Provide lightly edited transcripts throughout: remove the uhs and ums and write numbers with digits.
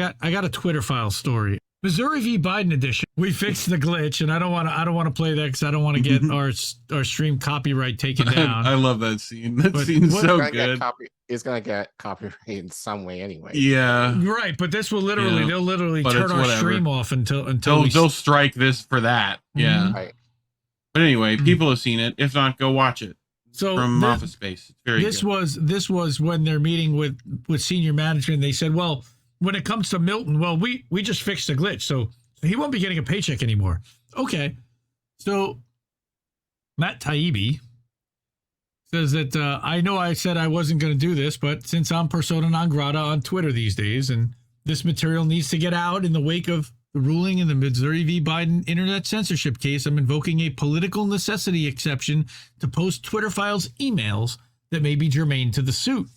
I got a Twitter file story. Missouri v. Biden edition. We fixed the glitch, and I don't want to play that because I don't want to get our stream copyright taken down. I love that scene. That scene's so good. It's gonna get copyright in some way anyway. Yeah, right. But this will literally, they'll literally turn our stream off until they'll strike this for that. Yeah. Right. But anyway, people have seen it. If not, go watch it. So from Office Space. It's very good. This was when they're meeting with senior management. They said, well, when it comes to Milton, well, we just fixed the glitch, so he won't be getting a paycheck anymore. Okay. So Matt Taibbi says that I know I said I wasn't going to do this, but since I'm persona non grata on Twitter these days, and this material needs to get out in the wake of the ruling in the Missouri v. Biden internet censorship case, I'm invoking a political necessity exception to post Twitter files emails that may be germane to the suit.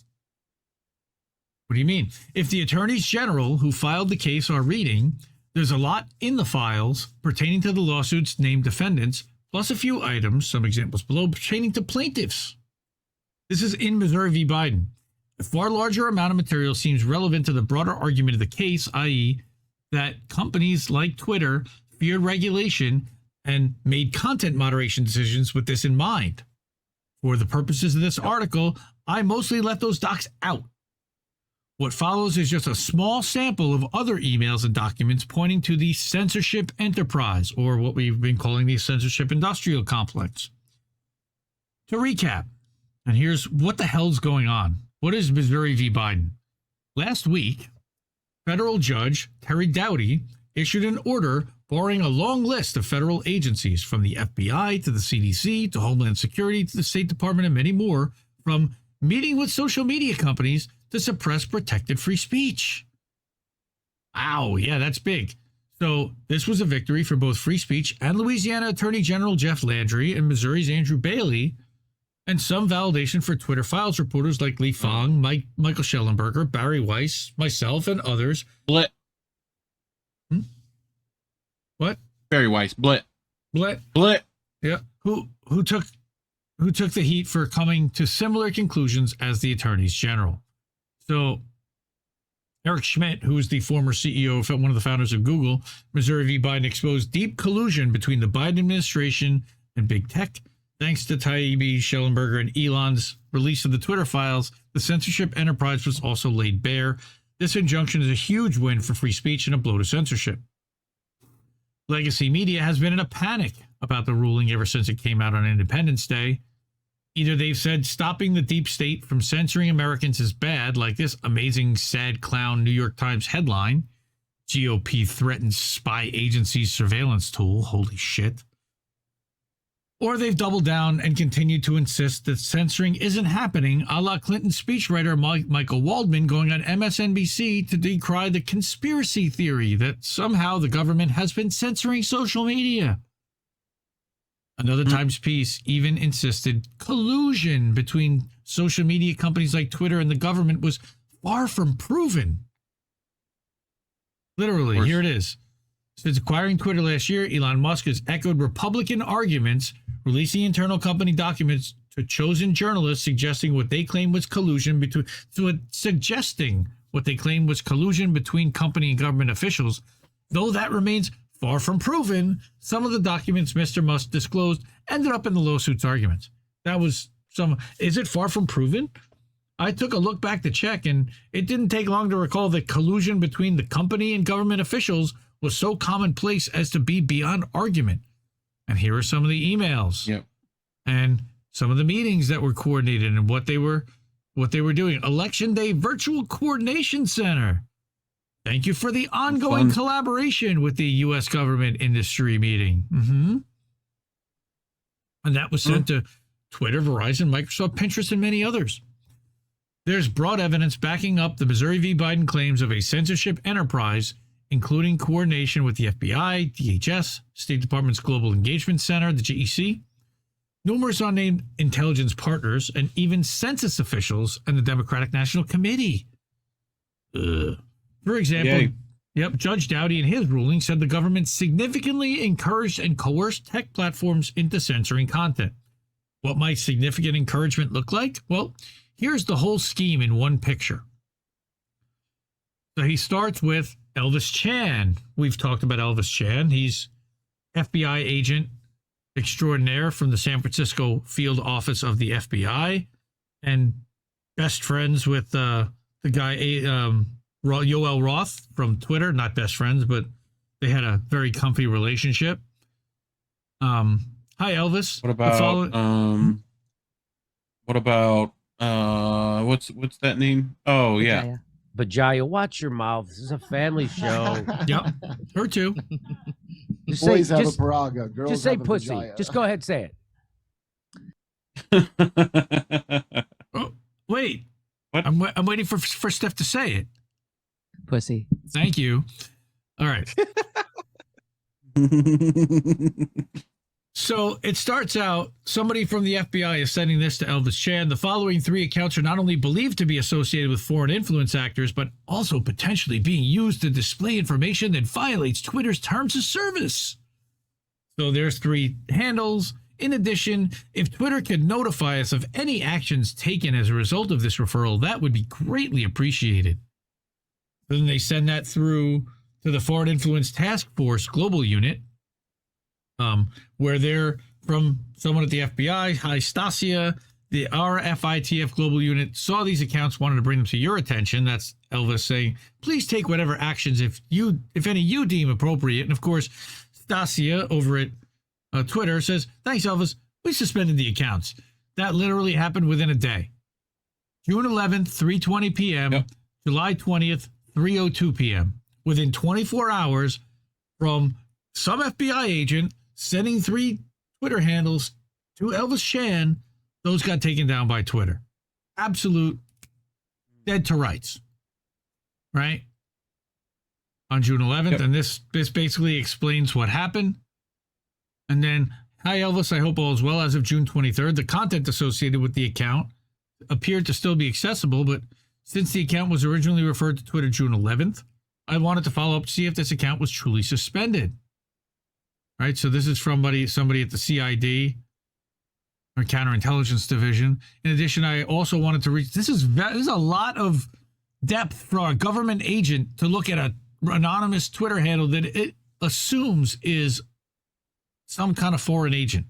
What do you mean? If the attorneys general who filed the case are reading, there's a lot in the files pertaining to the lawsuit's named defendants, plus a few items, some examples below, pertaining to plaintiffs. This is in Missouri v. Biden. A far larger amount of material seems relevant to the broader argument of the case, i.e., that companies like Twitter feared regulation and made content moderation decisions with this in mind. For the purposes of this article, I mostly left those docs out. What follows is just a small sample of other emails and documents pointing to the censorship enterprise, or what we've been calling the censorship industrial complex. To recap, and here's what the hell's going on. What is Missouri v. Biden? Last week, federal judge Terry Doughty issued an order barring a long list of federal agencies, from the FBI to the CDC to Homeland Security to the State Department and many more, from meeting with social media companies to suppress protected free speech. Wow, yeah, that's big. So this was a victory for both free speech and Louisiana Attorney General Jeff Landry and Missouri's Andrew Bailey, and some validation for Twitter Files reporters like Lee Fong, Michael Schellenberger, Barry Weiss, myself, and others. Blit. What? Barry Weiss. Blit. Yeah. Who took the heat for coming to similar conclusions as the attorneys general. So Eric Schmidt, who is the former CEO of one of the founders of Google, Missouri v. Biden exposed deep collusion between the Biden administration and big tech. Thanks to Taibbi, Schellenberger, and Elon's release of the Twitter files, the censorship enterprise was also laid bare. This injunction is a huge win for free speech and a blow to censorship. Legacy media has been in a panic about the ruling ever since it came out on Independence Day. Either they've said stopping the deep state from censoring Americans is bad, like this amazing sad clown New York Times headline, GOP threatens spy agency's surveillance tool, holy shit. Or they've doubled down and continued to insist that censoring isn't happening, a la Clinton speechwriter Michael Waldman going on MSNBC to decry the conspiracy theory that somehow the government has been censoring social media. Another Times piece even insisted collusion between social media companies like Twitter and the government was far from proven. Literally, here it is. Since acquiring Twitter last year, Elon Musk has echoed Republican arguments, releasing internal company documents to chosen journalists suggesting what they claim was collusion between company and government officials. Though that remains far from proven, some of the documents Mr. Musk disclosed ended up in the lawsuit's arguments. That was some. Is it far from proven? I took a look back to check, and it didn't take long to recall that collusion between the company and government officials was so commonplace as to be beyond argument. And here are some of the emails. Yep. And some of the meetings that were coordinated and what they were doing. Election Day Virtual Coordination Center. Thank you for the ongoing collaboration with the U.S. government industry meeting. And that was sent to Twitter, Verizon, Microsoft, Pinterest, and many others. There's broad evidence backing up the Missouri v. Biden claims of a censorship enterprise, including coordination with the FBI, DHS, State Department's Global Engagement Center, the GEC, numerous unnamed intelligence partners, and even census officials and the Democratic National Committee. For example, Judge Doughty in his ruling said the government significantly encouraged and coerced tech platforms into censoring content. What might significant encouragement look like? Well, here's the whole scheme in one picture. So he starts with Elvis Chan. We've talked about Elvis Chan. He's FBI agent extraordinaire from the San Francisco field office of the FBI and best friends with the guy Yoel Roth from Twitter. Not best friends, but they had a very comfy relationship. Hi, Elvis. What about what's that name? Oh yeah. Vajaya, watch your mouth. This is a family show. Yep, her too. Boys have a paraga. Girls just say have a pussy. vagina. Just go ahead and say it. Oh, wait. What? I'm waiting for Steph to say it. Pussy. Thank you. All right. So it starts out, somebody from the FBI is sending this to Elvis Chan. The following 3 accounts are not only believed to be associated with foreign influence actors, but also potentially being used to display information that violates Twitter's terms of service. So there's 3 handles. In addition, if Twitter could notify us of any actions taken as a result of this referral, that would be greatly appreciated. Then they send that through to the Foreign Influence Task Force Global Unit, where they're from someone at the FBI. Hi, Stasia. The RFITF Global Unit saw these accounts, wanted to bring them to your attention. That's Elvis saying, please take whatever actions if any you deem appropriate. And of course, Stasia over at Twitter says, thanks, Elvis. We suspended the accounts. That literally happened within a day. June 11th, 3:20 p.m. Yep. July 20th, 3:02 p.m. Within 24 hours from some FBI agent sending 3 Twitter handles to Elvis Chan, those got taken down by Twitter. Absolute dead to rights. Right? On June 11th. Yep. And this basically explains what happened. And then, hi, Elvis. I hope all is well. As of June 23rd, the content associated with the account appeared to still be accessible, but since the account was originally referred to Twitter June 11th, I wanted to follow up to see if this account was truly suspended. Right, so this is from somebody at the CID, or Counterintelligence Division. In addition, I also wanted to reach. This is a lot of depth for a government agent to look at an anonymous Twitter handle that it assumes is some kind of foreign agent.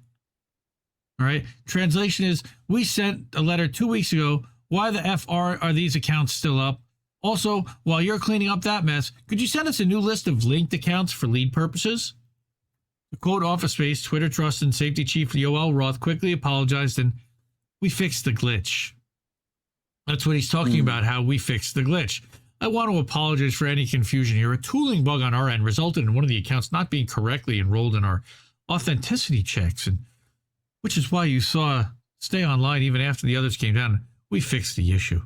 All right. Translation is: we sent a letter 2 weeks ago. Why the F are these accounts still up? Also, while you're cleaning up that mess, could you send us a new list of linked accounts for lead purposes? The quote Office Space Twitter Trust and Safety Chief Yoel Roth quickly apologized and we fixed the glitch. That's what he's talking about, how we fixed the glitch. I want to apologize for any confusion here. A tooling bug on our end resulted in one of the accounts not being correctly enrolled in our authenticity checks, and which is why you saw stay online even after the others came down. We fixed the issue.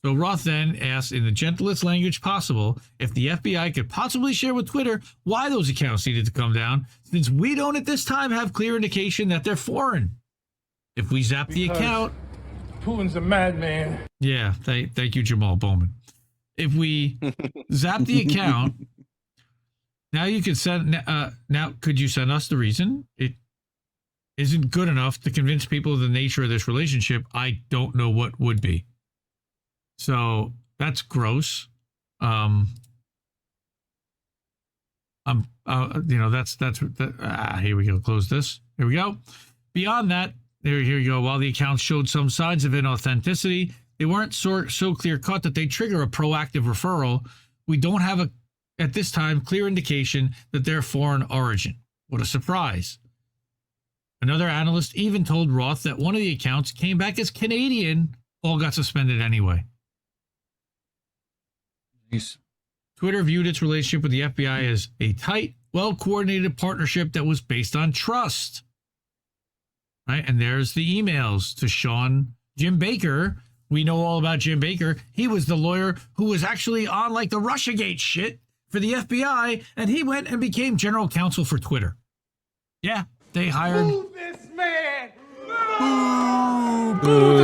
So Roth then asked in the gentlest language possible if the FBI could possibly share with Twitter why those accounts needed to come down, since we don't at this time have clear indication that they're foreign. If we zap the account... Putin's a madman. Yeah, thank you, Jamal Bowman. If we zap the account, now you could send... now, could you send us the reason? It isn't good enough to convince people of the nature of this relationship. I don't know what would be. So that's gross. Here we go. Close this. Here we go. Beyond that, here you go. While the accounts showed some signs of inauthenticity, they weren't so clear cut that they trigger a proactive referral. We don't have at this time, clear indication that they're foreign origin. What a surprise. Another analyst even told Roth that one of the accounts came back as Canadian, all got suspended anyway. Twitter viewed its relationship with the FBI as a tight, well-coordinated partnership that was based on trust. Right? And there's the emails to Jim Baker. We know all about Jim Baker. He was the lawyer who was actually on like the Russiagate shit for the FBI, and he went and became general counsel for Twitter. Yeah, they hired... Move this man! Boo!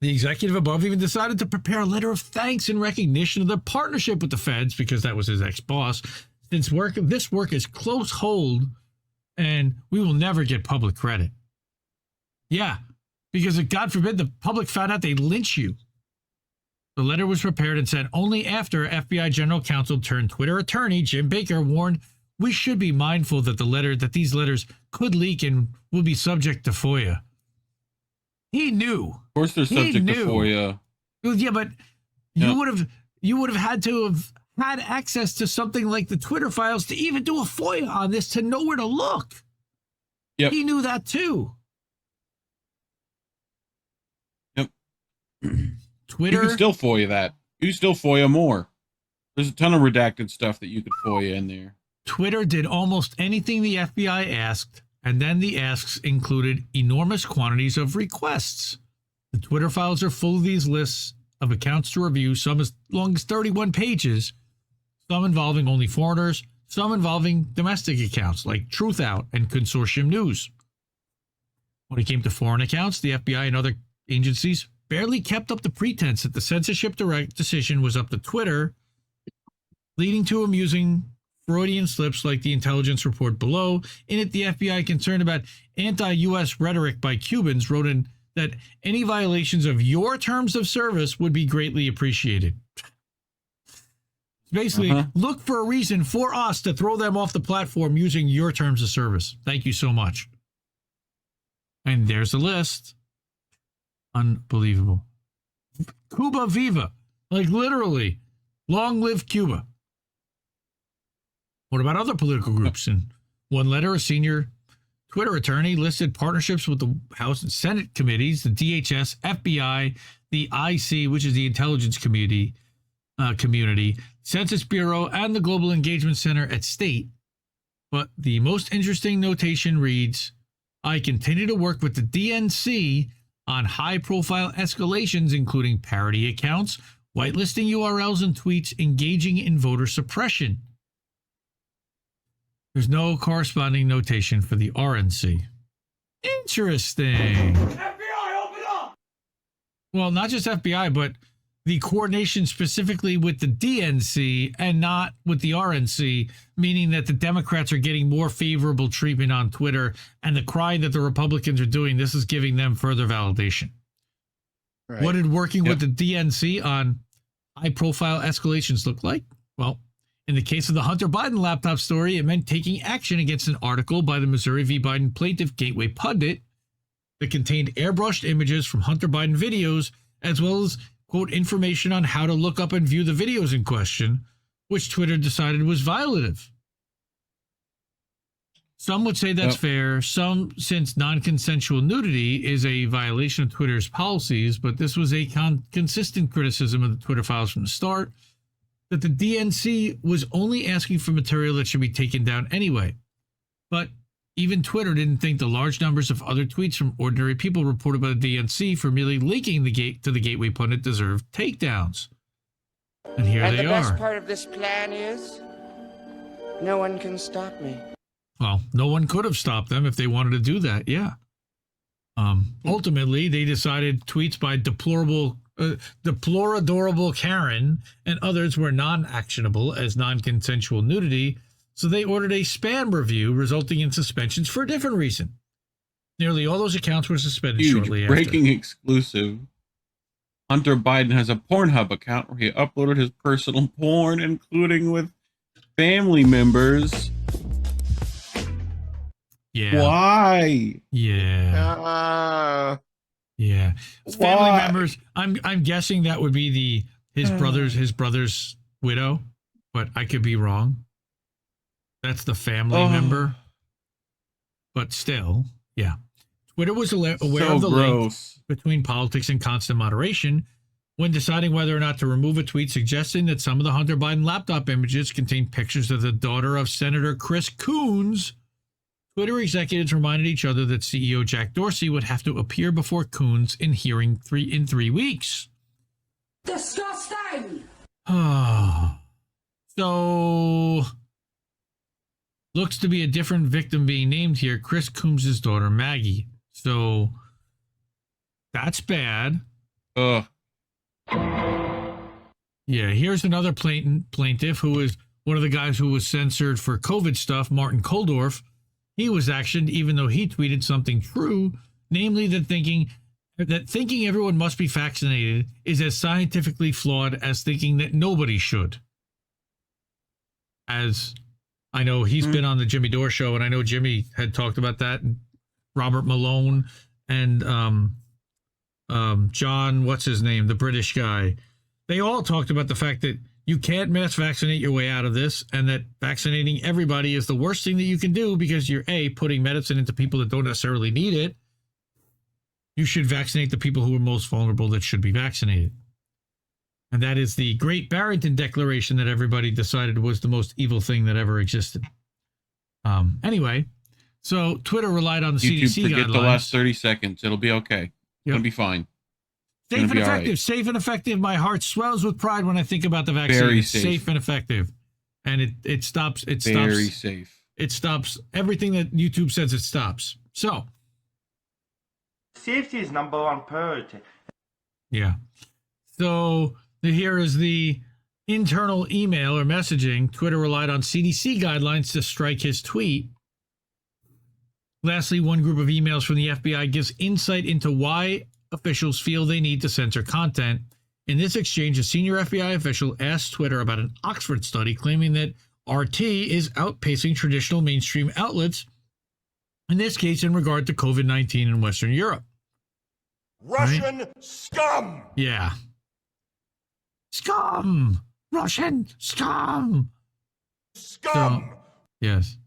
The executive above even decided to prepare a letter of thanks in recognition of the partnership with the feds, because that was his ex-boss. Since this work is close hold, and we will never get public credit. Yeah, because if God forbid the public found out, they'd lynch you. The letter was prepared and sent only after FBI General Counsel turned Twitter attorney Jim Baker warned we should be mindful that these letters could leak and will be subject to FOIA. He knew. Of course, they're subject to FOIA. Yeah, but you would have had to have had access to something like the Twitter files to even do a FOIA on this, to know where to look. Yep. He knew that too. Yep. Twitter. You can still FOIA that. You can still FOIA more. There's a ton of redacted stuff that you could FOIA in there. Twitter did almost anything the FBI asked, and then the asks included enormous quantities of requests. The Twitter files are full of these lists of accounts to review, some as long as 31 pages, some involving only foreigners, some involving domestic accounts like Truthout and Consortium News. When it came to foreign accounts, the FBI and other agencies barely kept up the pretense that the censorship direct decision was up to Twitter, leading to amusing Freudian slips like the intelligence report below. In it, the FBI, concerned about anti-U.S. rhetoric by Cubans, wrote in that any violations of your terms of service would be greatly appreciated. Basically, look for a reason for us to throw them off the platform using your terms of service. Thank you so much. And there's a list. Unbelievable. Cuba Viva. Like literally. Long live Cuba. What about other political groups? In one letter, a senior Twitter attorney listed partnerships with the House and Senate committees, the DHS, FBI, the IC, which is the Intelligence Community, Census Bureau, and the Global Engagement Center at State. But the most interesting notation reads, I continue to work with the DNC on high-profile escalations, including parody accounts, whitelisting URLs and tweets, engaging in voter suppression. There's no corresponding notation for the RNC. Interesting. FBI, open up! Well, not just FBI, but the coordination specifically with the DNC and not with the RNC, meaning that the Democrats are getting more favorable treatment on Twitter, and the crying that the Republicans are doing, this is giving them further validation. Right. What did working with the DNC on high-profile escalations look like? Well, in the case of the Hunter Biden laptop story, it meant taking action against an article by the Missouri v. Biden plaintiff Gateway Pundit that contained airbrushed images from Hunter Biden videos, as well as, quote, information on how to look up and view the videos in question, which Twitter decided was violative. Some would say that's fair. Some, since non-consensual nudity is a violation of Twitter's policies, but this was a consistent criticism of the Twitter files from the start, that the DNC was only asking for material that should be taken down anyway. But even Twitter didn't think the large numbers of other tweets from ordinary people reported by the DNC for merely linking to the Gateway Pundit deserved takedowns. And here they are. And the best part of this plan is, no one can stop me. Well, no one could have stopped them if they wanted to do that, yeah. Ultimately, they decided tweets by deplorable Karen and others were non-actionable as non-consensual nudity, so they ordered a spam review, resulting in suspensions for a different reason. Nearly all those accounts were suspended shortly after. Breaking exclusive. Hunter Biden has a Pornhub account where he uploaded his personal porn, including with family members. Yeah. Why? Yeah. Yeah. Family members. I'm guessing that would be his brother's widow, but I could be wrong. That's the family member. But still, yeah. Twitter was aware of the link between politics and constant moderation when deciding whether or not to remove a tweet suggesting that some of the Hunter Biden laptop images contain pictures of the daughter of Senator Chris Coons. Twitter executives reminded each other that CEO Jack Dorsey would have to appear before Coons in hearing in 3 weeks. Disgusting! So, looks to be a different victim being named here, Chris Coons' daughter, Maggie. So, that's bad. Ugh. Yeah, here's another plaintiff who is one of the guys who was censored for COVID stuff, Martin Koldorf. He was actioned even though he tweeted something true, namely that thinking that thinking everyone must be vaccinated is as scientifically flawed as thinking that nobody should. As I know he's been on the Jimmy Dore show, and I know Jimmy had talked about that, and Robert Malone and John, what's his name, the British guy. They all talked about the fact that you can't mass vaccinate your way out of this, and that vaccinating everybody is the worst thing that you can do because you're putting medicine into people that don't necessarily need it. You should vaccinate the people who are most vulnerable that should be vaccinated. And that is the Great Barrington Declaration that everybody decided was the most evil thing that ever existed. Anyway, so Twitter relied on the YouTube, CDC forget guidelines. the last 30 seconds. It'll be okay. Yep. It'll be fine. Safe and be all effective. right. Safe and effective. My heart swells with pride when I think about the vaccine. Very it's safe. safe and effective. And it stops. It Very stops. safe. It stops everything that YouTube says it stops. So. Safety is number one priority. Yeah. So here is the internal email or messaging. Twitter relied on CDC guidelines to strike his tweet. Lastly, one group of emails from the FBI gives insight into why officials feel they need to censor content. In this exchange, a senior FBI official asked Twitter about an Oxford study claiming that RT is outpacing traditional mainstream outlets, in this case in regard to COVID-19 in Western Europe. Russian scum! Yeah. Scum! Russian scum! Scum! So, yes.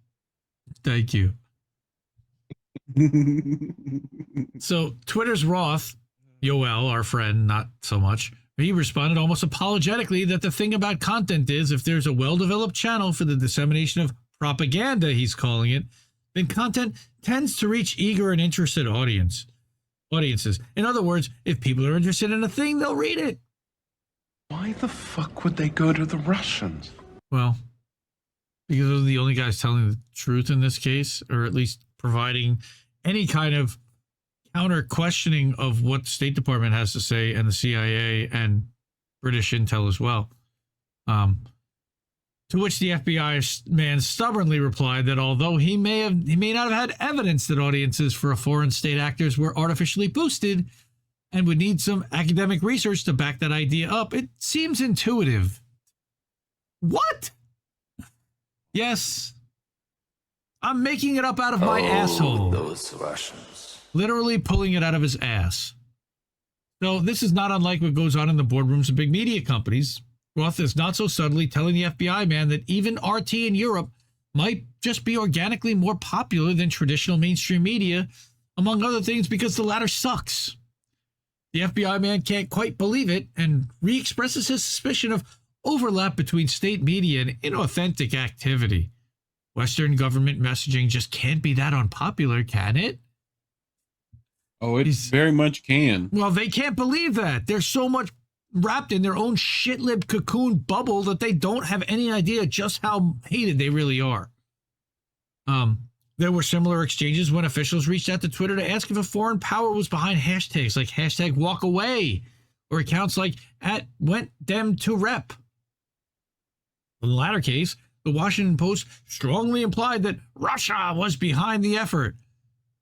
Thank you. So Twitter's Roth, Yoel, our friend, not so much, he responded almost apologetically that the thing about content is if there's a well-developed channel for the dissemination of propaganda, he's calling it, then content tends to reach eager and interested audiences. In other words, if people are interested in a thing, they'll read it. Why the fuck would they go to the Russians? Well, because those are the only guys telling the truth in this case, or at least providing any kind of counter questioning of what the State Department has to say, and the CIA and British intel as well. To which the FBI man stubbornly replied that although he may not have had evidence that audiences for foreign state actors were artificially boosted and would need some academic research to back that idea up, it seems intuitive. What? Yes. I'm making it up out of my asshole. Those Russians. Literally pulling it out of his ass. So this is not unlike what goes on in the boardrooms of big media companies. Roth is not so subtly telling the FBI man that even RT in Europe might just be organically more popular than traditional mainstream media, among other things because the latter sucks. The FBI man can't quite believe it and re-expresses his suspicion of overlap between state media and inauthentic activity. Western government messaging just can't be that unpopular, can it? Oh, it very much can. Well, they can't believe that. They're so much wrapped in their own shit-lipped cocoon bubble that they don't have any idea just how hated they really are. There were similar exchanges when officials reached out to Twitter to ask if a foreign power was behind hashtags like #WalkAway or accounts like @WentDemToRep. In the latter case, the Washington Post strongly implied that Russia was behind the effort.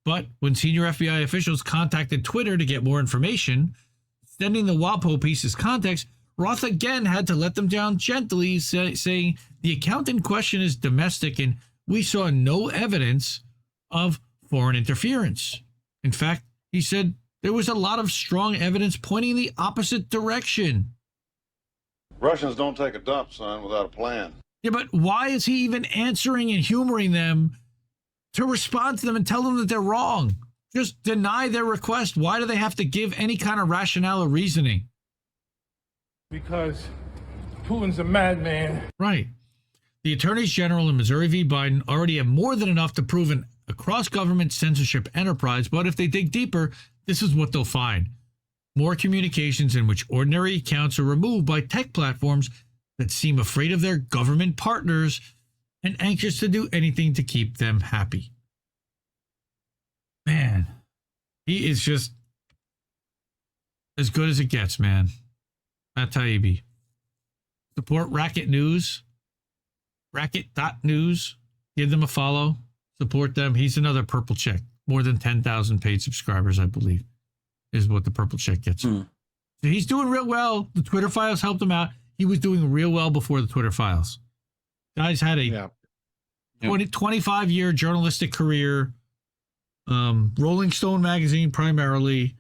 But when senior FBI officials contacted Twitter to get more information, extending the WAPO piece's context, Roth again had to let them down gently, saying the account in question is domestic and we saw no evidence of foreign interference. In fact, he said there was a lot of strong evidence pointing the opposite direction. Russians don't take a dump, son, without a plan. Yeah, but why is he even answering and humoring them to respond to them and tell them that they're wrong? Just deny their request. Why do they have to give any kind of rationale or reasoning? Because Putin's a madman. Right. The attorneys general in Missouri v. Biden already have more than enough to prove a cross-government censorship enterprise, but if they dig deeper, this is what they'll find. More communications in which ordinary accounts are removed by tech platforms that seem afraid of their government partners and anxious to do anything to keep them happy. Man, he is just as good as it gets, man. Matt Taibbi. Support Racket News. Racket.news. Give them a follow. Support them. He's another purple check. More than 10,000 paid subscribers, I believe. is what the purple check gets. So he's doing real well. The Twitter files helped him out. He was doing real well before the Twitter files. Guy's had a 25-year journalistic career, Rolling Stone magazine primarily,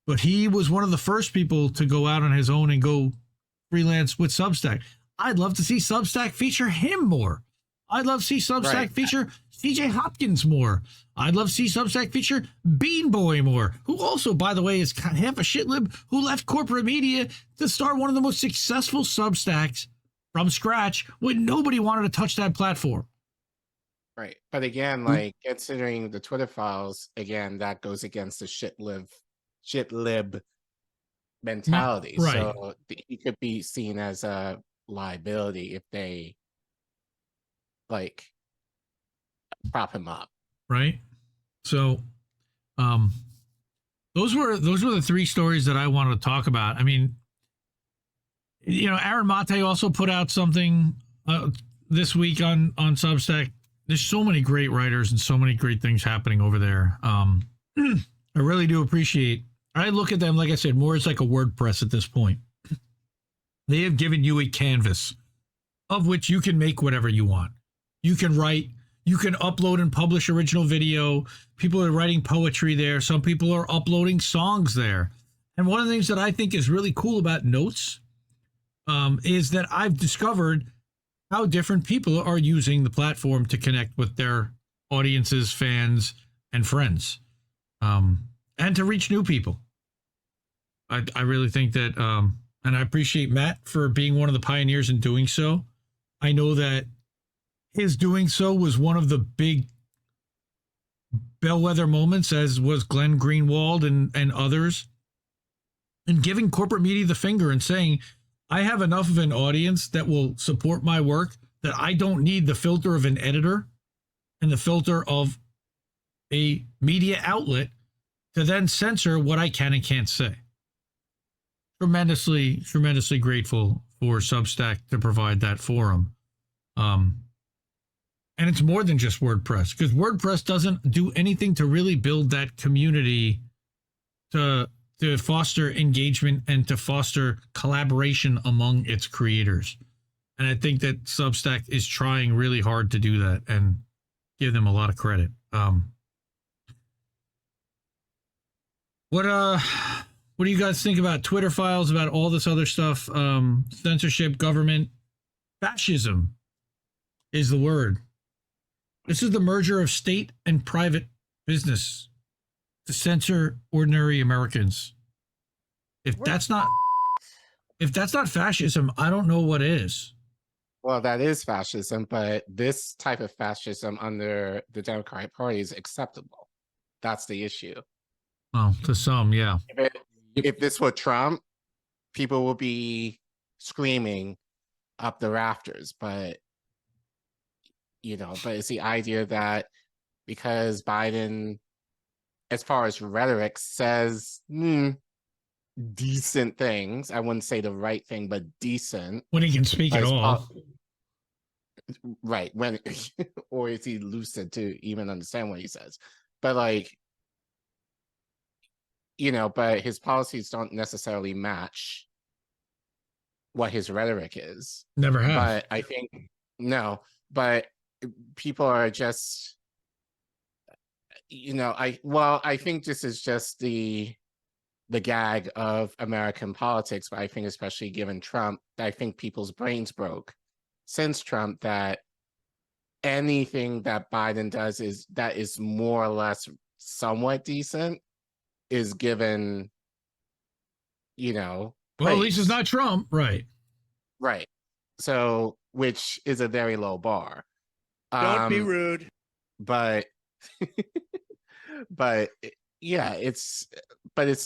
but he was one of the first people to go out on his own and go freelance with Substack. I'd love to see Substack feature him more. I'd love to see Substack feature CJ Hopkins more. I'd love to see Substack feature Bean Boy more, who also, by the way, is half a shitlib who left corporate media to start one of the most successful Substacks from scratch when nobody wanted to touch that platform. Right. But again, like considering the Twitter files, again, that goes against the shitlib mentality. Right. So he could be seen as a liability if they like prop him up. Right. So those were the three stories that I wanted to talk about. I mean, you know, Aaron Mate also put out something this week on Substack. There's so many great writers and so many great things happening over there. I really do appreciate. I look at them, like I said, more as like a WordPress at this point. They have given you a canvas of which you can make whatever you want. You can write, you can upload and publish original video. People are writing poetry there. Some people are uploading songs there. And one of the things that I think is really cool about Notes is that I've discovered how different people are using the platform to connect with their audiences, fans, and friends, and to reach new people. I really think that, and I appreciate Matt for being one of the pioneers in doing so. I know that his doing so was one of the big bellwether moments, as was Glenn Greenwald and others, in giving corporate media the finger and saying, I have enough of an audience that will support my work that I don't need the filter of an editor and the filter of a media outlet to then censor what I can and can't say. Tremendously grateful for Substack to provide that forum. And it's more than just WordPress, because WordPress doesn't do anything to really build that community to foster engagement and to foster collaboration among its creators. And I think that Substack is trying really hard to do that, and give them a lot of credit. What do you guys think about Twitter files, about all this other stuff? Censorship, government, fascism is the word. This is the merger of state and private business to censor ordinary Americans. If that's not fascism, I don't know what is. Well, that is fascism, but this type of fascism under the Democratic Party is acceptable. That's the issue. Well, to some, yeah. If this were Trump, people would be screaming up the rafters. But, you know, but it's the idea that because Biden, as far as rhetoric, says decent things, I wouldn't say the right thing, but decent. When he can speak at all. Right. When, or is he lucid to even understand what he says? But like, you know, but his policies don't necessarily match what his rhetoric is. Never have. But I think, no, but people are just, you know, I think this is just the gag of American politics, but I think especially given Trump, I think people's brains broke since Trump, that anything that Biden does that is more or less somewhat decent is given, you know, well, at least it's not Trump, right? Right. So, which is a very low bar. Don't be rude. But, but yeah, but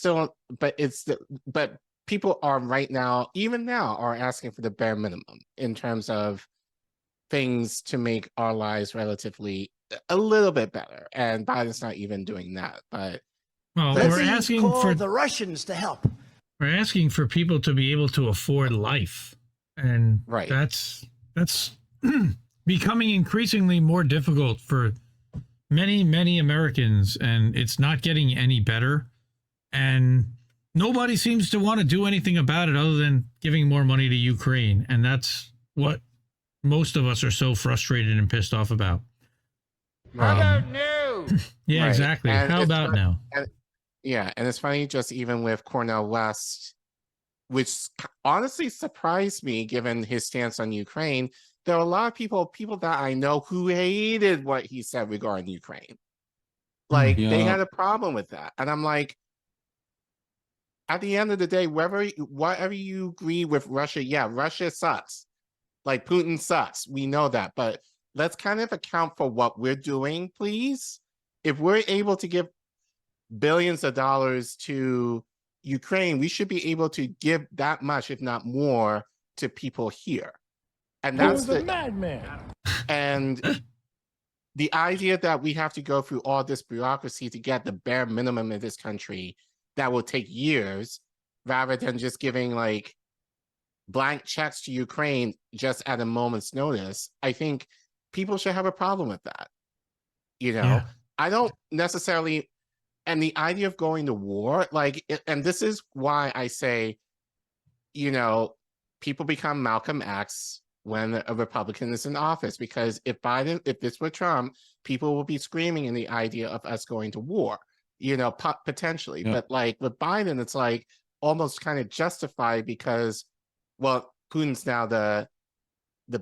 people are right now, even now, are asking for the bare minimum in terms of things to make our lives relatively a little bit better. And Biden's not even doing that, but. Well, we're asking for the Russians to help. We're asking for people to be able to afford life, and right. That's becoming increasingly more difficult for many Americans, and it's not getting any better. and nobody seems to want to do anything about it other than giving more money to Ukraine. And that's what most of us are so frustrated and pissed off about. How about no? Yeah, Right. exactly. And How it's about not- now? Yeah, and it's funny, just even with Cornel West, which honestly surprised me given his stance on Ukraine. There are a lot of people that I know who hated what he said regarding Ukraine. Like they Yeah. had a problem with that. And I'm like, at the end of the day, whatever you agree with Russia, yeah, Russia sucks. Like Putin sucks. We know that. But let's kind of account for what we're doing, please. If we're able to give billions of dollars to Ukraine, we should be able to give that much, if not more, to people here. And that's Putin's a madman. and the idea that we have to go through all this bureaucracy to get the bare minimum in this country that will take years, rather than just giving like blank checks to Ukraine just at a moment's notice, I think people should have a problem with that. You know, Yeah. I don't necessarily, and the idea of going to war, like, and this is why I say, you know, people become Malcolm X when a Republican is in office, because if this were Trump, people will be screaming in the idea of us going to war, you know, potentially. Yep. But like with Biden, it's like almost kind of justified because, well, Putin's now the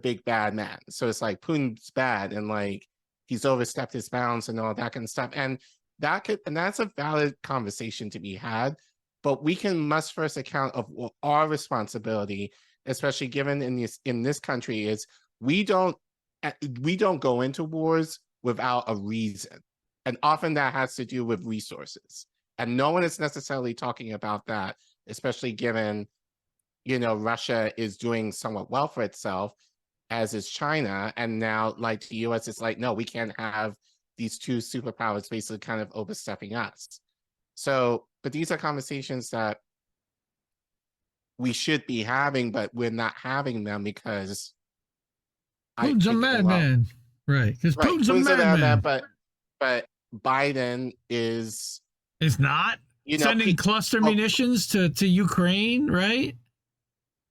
big bad man. So it's like Putin's bad and like he's overstepped his bounds and all that kind of stuff. And that's a valid conversation to be had. But we must first account of what our responsibility, especially given in this country, is we don't go into wars without a reason. And often that has to do with resources. And no one is necessarily talking about that, especially given, you know, Russia is doing somewhat well for itself, as is China. And now, like, the US is like, no, we can't have these two superpowers basically kind of overstepping us. So, but these are conversations that we should be having, but we're not having them because Putin's a madman. Right. Because Putin's a madman. But Biden is not you know, sending cluster munitions to Ukraine, right?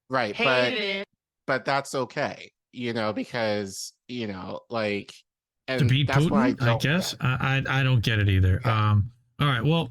Right. But that's okay, you know, because, you know, like, and To beat that's why Putin, I guess. I don't get it either. Yeah. All right. Well,